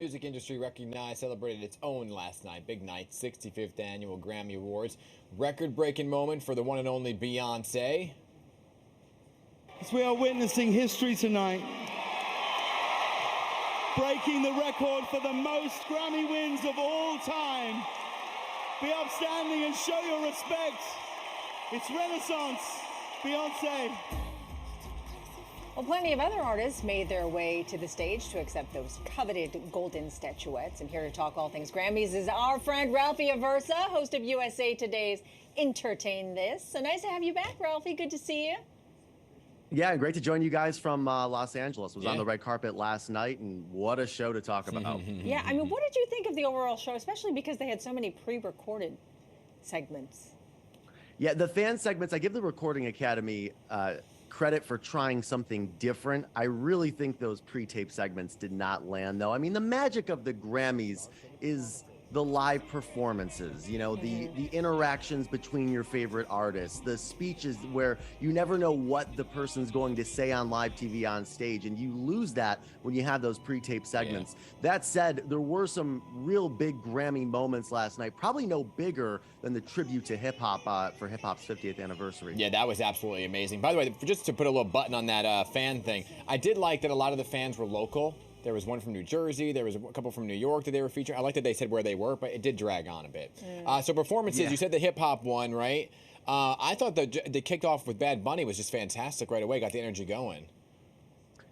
Music industry recognized, celebrated its own last night. Big night, 65th annual Grammy Awards. Record-breaking moment for the one and only Beyonce. As we are witnessing history tonight, breaking the record for the most Grammy wins of all time. Be upstanding and show your respect. It's Renaissance, Beyonce. Well, plenty of other artists made their way to the stage to accept those coveted golden statuettes. And here to talk all things Grammys is our friend Ralphie Aversa, host of USA Today's Entertain This. So nice to have you back, Ralphie. Good to see you. Yeah, great to join you guys from Los Angeles. Was on the red carpet last night, and what a show to talk about. Yeah, I mean, what did you think of the overall show, especially because they had so many pre-recorded segments? Yeah, the fan segments, I give the Recording Academy credit for trying something different. I really think those pre-tape segments did not land, though. I mean, the magic of the Grammys is the live performances, you know, the interactions between your favorite artists, the speeches where you never know what the person's going to say on live TV on stage, and you lose that when you have those pre-tape segments. That said, there were some real big Grammy moments last night, probably no bigger than the tribute to hip-hop for hip-hop's 50th anniversary. Yeah, that was absolutely amazing. By the way, just to put a little button on that fan thing, I did like that a lot of the fans were local. There was one from New Jersey. There was a couple from New York that they were featuring. I like that they said where they were, but it did drag on a bit. So performances, you said the hip-hop one, right? I thought the kicked off with Bad Bunny was just fantastic right away. Got the energy going.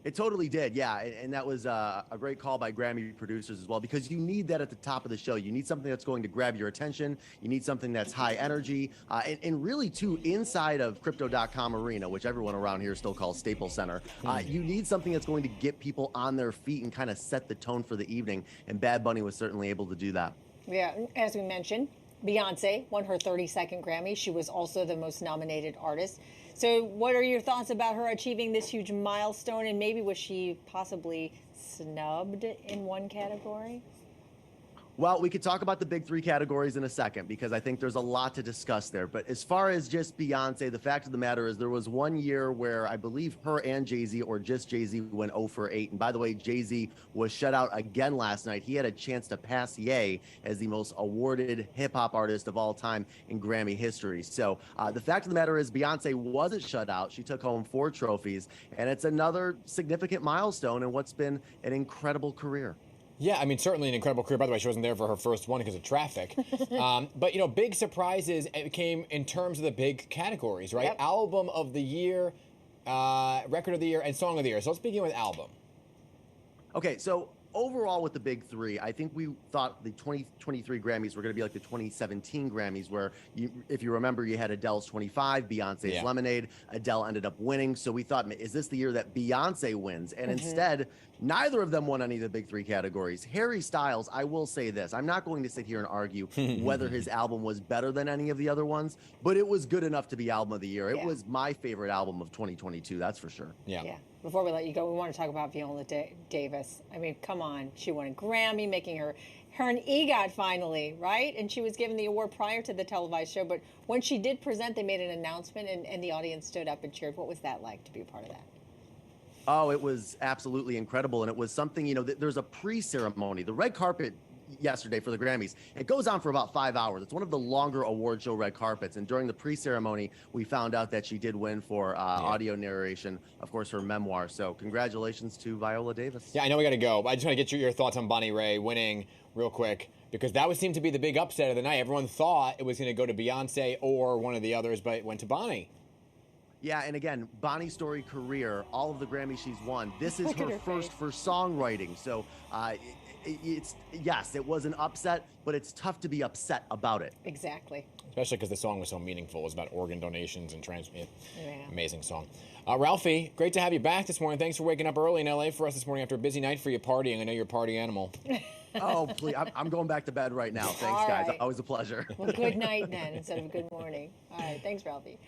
It totally did, yeah, and that was a great call by Grammy producers as well, because you need that at the top of the show. You need something that's going to grab your attention. You need something that's high energy, and really, too, inside of Crypto.com Arena, which everyone around here still calls Staples Center, you need something that's going to get people on their feet and kind of set the tone for the evening, and Bad Bunny was certainly able to do that. Yeah, as we mentioned, Beyonce won her 32nd Grammy. She was also the most nominated artist. So what are your thoughts about her achieving this huge milestone, and maybe was she possibly snubbed in one category? Well, we could talk about the big three categories in a second, because I think there's a lot to discuss there. But as far as just Beyonce, the fact of the matter is there was one year where I believe her and Jay-Z, or just Jay-Z, went 0 for 8. And by the way, Jay-Z was shut out again last night. He had a chance to pass Ye as the most awarded hip-hop artist of all time in Grammy history. So the fact of the matter is Beyonce wasn't shut out. She took home 4 trophies, and it's another significant milestone in what's been an incredible career. Yeah, I mean, certainly an incredible career. By the way, she wasn't there for her first one because of traffic. But, you know, big surprises came in terms of the big categories, right? Yep. Album of the year, record of the year, and song of the year. So let's begin with album. Okay, so overall with the big three, I think we thought the 2023 Grammys were going to be like the 2017 Grammys, where, if you remember, you had Adele's 25, Beyonce's Lemonade. Adele ended up winning. So we thought, is this the year that Beyonce wins? And instead, neither of them won any of the big three categories. Harry Styles, I will say this. I'm not going to sit here and argue whether his album was better than any of the other ones, but it was good enough to be album of the year. It was my favorite album of 2022, that's for sure. Yeah. Before we let you go, we want to talk about Viola Davis. I mean, come on. She won a Grammy, making her an EGOT finally, right? And she was given the award prior to the televised show. But when she did present, they made an announcement, and the audience stood up and cheered. What was that like to be a part of that? Oh, it was absolutely incredible. And it was something, you know, there's a pre-ceremony. The red carpet yesterday for the Grammys, it goes on for about 5 hours. It's one of the longer award show red carpets. And during the pre-ceremony, we found out that she did win for audio narration, of course, her memoir. So congratulations to Viola Davis. Yeah, I know we got to go. But I just want to get your thoughts on Bonnie Raitt winning real quick, because that would seem to be the big upset of the night. Everyone thought it was going to go to Beyonce or one of the others, but it went to Bonnie. Yeah, and again, Bonnie's story career, all of the Grammys she's won, this is her first for songwriting. So yes, it was an upset, but it's tough to be upset about it. Exactly. Especially because the song was so meaningful. It was about organ donations and amazing song. Ralphie, great to have you back this morning. Thanks for waking up early in LA for us this morning after a busy night for you partying. I know you're a party animal. Oh, please. I'm going back to bed right now. Thanks, guys. Always a pleasure. Well, good night then instead of good morning. All right. Thanks, Ralphie.